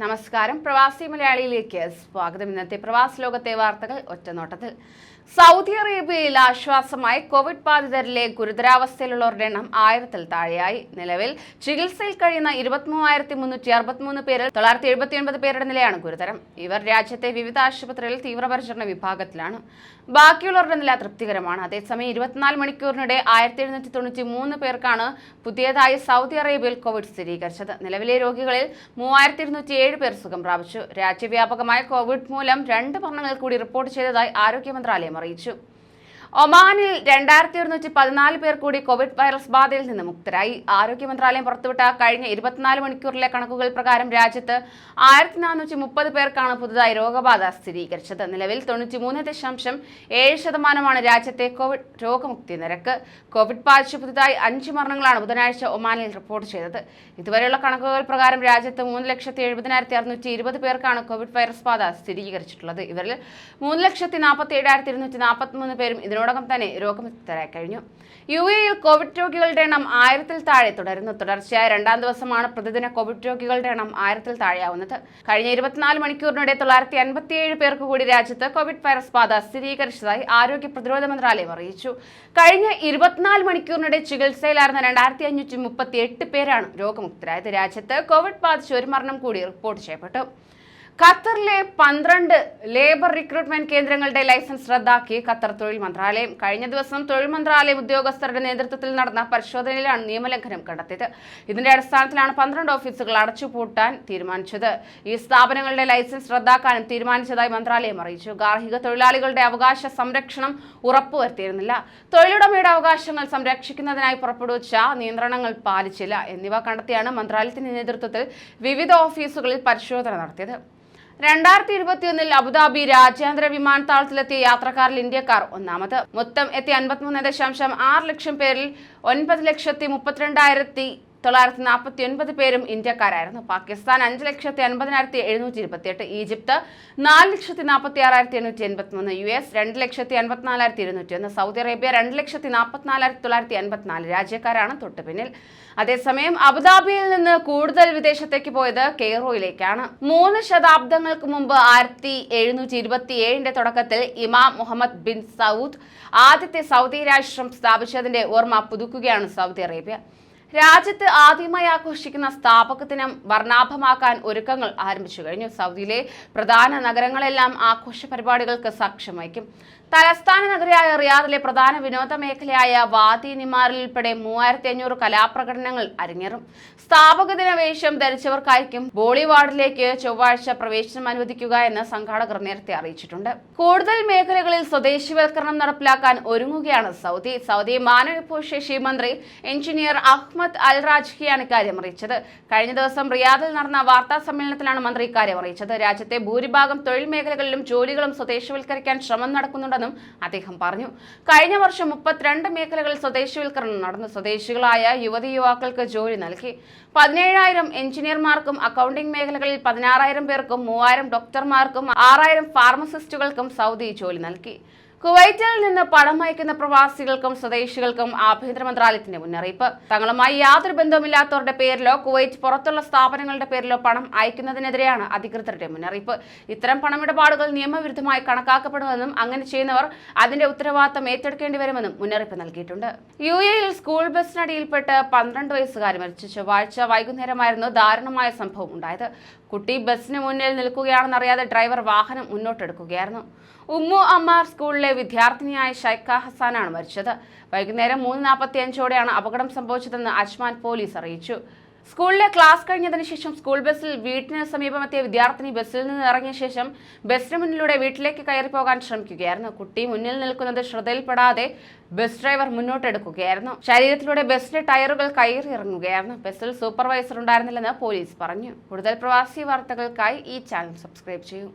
നമസ്കാരം. പ്രവാസി മലയാളിയിലേക്ക് സ്വാഗതം. ഇന്നത്തെ പ്രവാസ ലോകത്തെ വാർത്തകൾ ഒറ്റനോട്ടത്തിൽ. സൗദി അറേബ്യയിൽ ആശ്വാസമായി കോവിഡ് ബാധിതരിലെ ഗുരുതരാവസ്ഥയിലുള്ളവരുടെ എണ്ണം 1000-ൽ താഴെയായി. നിലവിൽ ചികിത്സയിൽ കഴിയുന്ന 23,363 പേരിൽ 979 പേരുടെ നിലയാണ് ഗുരുതരം. ഇവർ രാജ്യത്തെ വിവിധ ആശുപത്രികളിൽ തീവ്രപരിചരണ വിഭാഗത്തിലാണ്. ബാക്കിയുള്ളവരുടെ നില തൃപ്തികരമാണ്. അതേസമയം 24 മണിക്കൂറിനിടെ 1793 പേർക്കാണ് പുതിയതായി സൗദി അറേബ്യയിൽ കോവിഡ് സ്ഥിരീകരിച്ചത്. നിലവിലെ രോഗികളിൽ 3207 പേർ സുഖം പ്രാപിച്ചു. രാജ്യവ്യാപകമായ കോവിഡ് മൂലം 2 മരണങ്ങൾ കൂടി റിപ്പോർട്ട് ചെയ്തതായി ആരോഗ്യ മന്ത്രാലയം അറിയിച്ചു. ഒമാനിൽ 2114 പേർ കൂടി കോവിഡ് വൈറസ് ബാധയിൽ നിന്ന് മുക്തരായി. ആരോഗ്യ മന്ത്രാലയം പുറത്തുവിട്ട കഴിഞ്ഞ 24 മണിക്കൂറിലെ കണക്കുകൾ പ്രകാരം രാജ്യത്ത് 1430 പേർക്കാണ് പുതുതായി രോഗബാധ സ്ഥിരീകരിച്ചത്. നിലവിൽ 93.7% രാജ്യത്തെ കോവിഡ് രോഗമുക്തി നിരക്ക്. കോവിഡ് ബാധിച്ച് പുതുതായി 5 മരണങ്ങളാണ് ബുധനാഴ്ച ഒമാനിൽ റിപ്പോർട്ട് ചെയ്തത്. ഇതുവരെയുള്ള കണക്കുകൾ പ്രകാരം രാജ്യത്ത് 3,70,620 പേർക്കാണ് കോവിഡ് വൈറസ് ബാധ സ്ഥിരീകരിച്ചിട്ടുള്ളത്. ഇവരിൽ 3,47,243 പേരും ഇതിനോടകം തന്നെ രോഗമുക്തരായി കഴിഞ്ഞു. UAE-യിൽ കോവിഡ് രോഗികളുടെ എണ്ണം 1000-ൽ താഴെ തുടരുന്നു. തുടർച്ചയായ 2ാം ദിവസമാണ് പ്രതിദിന കോവിഡ് രോഗികളുടെ എണ്ണം 1000-ൽ താഴെയാവുന്നത്. കഴിഞ്ഞ 24 മണിക്കൂറിനിടെ 957 പേർക്ക് കൂടി രാജ്യത്ത് കോവിഡ് വൈറസ് ബാധ സ്ഥിരീകരിച്ചതായി ആരോഗ്യ പ്രതിരോധ മന്ത്രാലയം അറിയിച്ചു. കഴിഞ്ഞ 24 മണിക്കൂറിനിടെ ചികിത്സയിലായിരുന്ന 2538 പേരാണ് രോഗമുക്തരായത്. രാജ്യത്ത് കോവിഡ് ബാധിച്ച് 1 മരണം കൂടി റിപ്പോർട്ട് ചെയ്യപ്പെട്ടു. ഖത്തറിലെ 12 ലേബർ റിക്രൂട്ട്മെന്റ് കേന്ദ്രങ്ങളുടെ ലൈസൻസ് റദ്ദാക്കി ഖത്തർ തൊഴിൽ മന്ത്രാലയം. കഴിഞ്ഞ ദിവസം തൊഴിൽ മന്ത്രാലയം ഉദ്യോഗസ്ഥരുടെ നേതൃത്വത്തിൽ നടന്ന പരിശോധനയിലാണ് നിയമലംഘനം കണ്ടെത്തിയത്. ഇതിന്റെ അടിസ്ഥാനത്തിലാണ് 12 ഓഫീസുകൾ അടച്ചുപൂട്ടാൻ തീരുമാനിച്ചത്. ഈ സ്ഥാപനങ്ങളുടെ ലൈസൻസ് റദ്ദാക്കാനും തീരുമാനിച്ചതായി മന്ത്രാലയം അറിയിച്ചു. ഗാർഹിക തൊഴിലാളികളുടെ അവകാശ സംരക്ഷണം ഉറപ്പുവരുത്തിയിരുന്നില്ല, തൊഴിലുടമയുടെ അവകാശങ്ങൾ സംരക്ഷിക്കുന്നതിനായി പുറപ്പെടുവിച്ച നിയന്ത്രണങ്ങൾ പാലിച്ചില്ല എന്നിവ കണ്ടെത്തിയാണ് മന്ത്രാലയത്തിന്റെ നേതൃത്വത്തിൽ വിവിധ ഓഫീസുകളിൽ പരിശോധന നടത്തിയത്. 2021-ൽ അബുദാബി രാജ്യാന്തര വിമാനത്താവളത്തിലെത്തിയ യാത്രക്കാരിൽ ഇന്ത്യക്കാർ ഒന്നാമത്. മൊത്തം എത്തിയ 53.6 ലക്ഷം പേരിൽ 9,32,949 പേരും ഇന്ത്യക്കാരായിരുന്നു. Pakistan 5,50,728, Egypt 4,46,883, US 2,54,201, Saudi Arabia 2,44,954 രാജ്യക്കാരാണ് തൊട്ടു പിന്നിൽ. അതേസമയം അബുദാബിയിൽ നിന്ന് കൂടുതൽ വിദേശത്തേക്ക് പോയത് കെയ്റോയിലേക്കാണ്. 3 ശതാബ്ദങ്ങൾക്ക് മുമ്പ് 1727 തുടക്കത്തിൽ ഇമാം മുഹമ്മദ് ബിൻ സൗദ് ആദ്യത്തെ സൗദി രാഷ്ട്രം സ്ഥാപിച്ചതിന്റെ ഓർമ്മ പുതുക്കുകയാണ് സൗദി അറേബ്യ. രാജ്യത്ത് ആദ്യമായി ആഘോഷിക്കുന്ന സ്ഥാപക ദിനം വർണ്ണാഭമാക്കാൻ ഒരുക്കങ്ങൾ ആരംഭിച്ചു കഴിഞ്ഞു. സൗദിയിലെ പ്രധാന നഗരങ്ങളെല്ലാം ആഘോഷ പരിപാടികൾക്ക് സാക്ഷ്യം വഹിക്കും. തലസ്ഥാന നഗരിയായ റിയാദിലെ പ്രധാന വിനോദ മേഖലയായ വാദി നിമാറിൽ ഉൾപ്പെടെ 3500 കലാപ്രകടനങ്ങൾ അരങ്ങേറും. സ്ഥാപക ദിന വേഷം ധരിച്ചവർക്കായിരിക്കും ബോളിവാർഡിലേക്ക് ചൊവ്വാഴ്ച പ്രവേശനം അനുവദിക്കുക എന്ന് സംഘാടകർ നേരത്തെ അറിയിച്ചിട്ടുണ്ട്. കൂടുതൽ മേഖലകളിൽ സ്വദേശിവൽക്കരണം നടപ്പിലാക്കാൻ ഒരുങ്ങുകയാണ് സൗദി. സൗദി മാനവവിഭവശേഷി മന്ത്രി എഞ്ചിനീയർ അഹ്മദ് അൽ റാജ്ഹിയാണ് ഇക്കാര്യം അറിയിച്ചത്. കഴിഞ്ഞ ദിവസം റിയാദിൽ നടന്ന വാർത്താ സമ്മേളനത്തിലാണ് മന്ത്രി ഇക്കാര്യം അറിയിച്ചത്. രാജ്യത്തെ ഭൂരിഭാഗം തൊഴിൽ മേഖലകളിലും ജോലികളും സ്വദേശിവൽക്കരിക്കാൻ ശ്രമം നടക്കുന്നുണ്ടെന്നും അദ്ദേഹം പറഞ്ഞു. കഴിഞ്ഞ വർഷം 32 മേഖലകളിൽ സ്വദേശിവൽക്കരണം നടന്നു. സ്വദേശികളായ യുവതിയുവാക്കൾക്ക് ജോലി നൽകി. 17,000 എഞ്ചിനീയർമാർക്കും അക്കൗണ്ടിംഗ് മേഖലകളിൽ 16,000 പേർക്കും 3,000 ഡോക്ടർമാർക്കും 6,000 ഫാർമസിസ്റ്റുകൾക്കും സൗദി ജോലി നൽകി. കുവൈറ്റിൽ നിന്ന് പണം അയക്കുന്ന പ്രവാസികൾക്കും സ്വദേശികൾക്കും ആഭ്യന്തര മന്ത്രാലയത്തിന്റെ മുന്നറിയിപ്പ്. തങ്ങളുമായി യാതൊരു ബന്ധവുമില്ലാത്തവരുടെ പേരിലോ കുവൈറ്റ് പുറത്തുള്ള സ്ഥാപനങ്ങളുടെ പേരിലോ പണം അയക്കുന്നതിനെതിരെയാണ് അധികൃതരുടെ മുന്നറിയിപ്പ്. ഇത്തരം പണമിടപാടുകൾ നിയമവിരുദ്ധമായി കണക്കാക്കപ്പെടുമെന്നും അങ്ങനെ ചെയ്യുന്നവർ അതിന്റെ ഉത്തരവാദിത്തം ഏറ്റെടുക്കേണ്ടി വരുമെന്നും മുന്നറിയിപ്പ് നൽകിയിട്ടുണ്ട്. UAE-യിൽ സ്കൂൾ ബസ്സിനടിയിൽപ്പെട്ട് 12 വയസ്സുകാരി മരിച്ചു. ചൊവ്വാഴ്ച വൈകുന്നേരമായിരുന്നു ദാരുണമായ സംഭവം ഉണ്ടായത്. കുട്ടി ബസ്സിന് മുന്നിൽ നിൽക്കുകയാണെന്നറിയാതെ ഡ്രൈവർ വാഹനം മുന്നോട്ടെടുക്കുകയായിരുന്നു. ഉമ്മു അമ്മാർ സ്കൂളിലെ വിദ്യാർത്ഥിനിയായ ഷൈഖ ഹസാനാണ് മരിച്ചത്. വൈകുന്നേരം 3:45-ഓടെയാണ് അപകടം സംഭവിച്ചതെന്ന് അജ്മാൻ പോലീസ് അറിയിച്ചു. സ്കൂളിലെ ക്ലാസ് കഴിഞ്ഞതിന് ശേഷം സ്കൂൾ ബസ്സിൽ വീട്ടിന് സമീപമെത്തിയ വിദ്യാർത്ഥിനി ബസ്സിൽ നിന്ന് ഇറങ്ങിയ ശേഷം ബസ്സിന് മുന്നിലൂടെ വീട്ടിലേക്ക് കയറിപ്പോകാൻ ശ്രമിക്കുകയായിരുന്നു. കുട്ടി മുന്നിൽ നിൽക്കുന്നത് ശ്രദ്ധയിൽപ്പെടാതെ ബസ് ഡ്രൈവർ മുന്നോട്ടെടുക്കുകയായിരുന്നു. ശരീരത്തിലൂടെ ബസ്സിന്റെ ടയറുകൾ കയറി ഇറങ്ങുകയായിരുന്നു. ബസ്സിൽ സൂപ്പർവൈസർ ഉണ്ടായിരുന്നില്ലെന്ന് പോലീസ് പറഞ്ഞു. കൂടുതൽ പ്രവാസി വാർത്തകൾക്കായി ഈ ചാനൽ സബ്സ്ക്രൈബ് ചെയ്യൂ.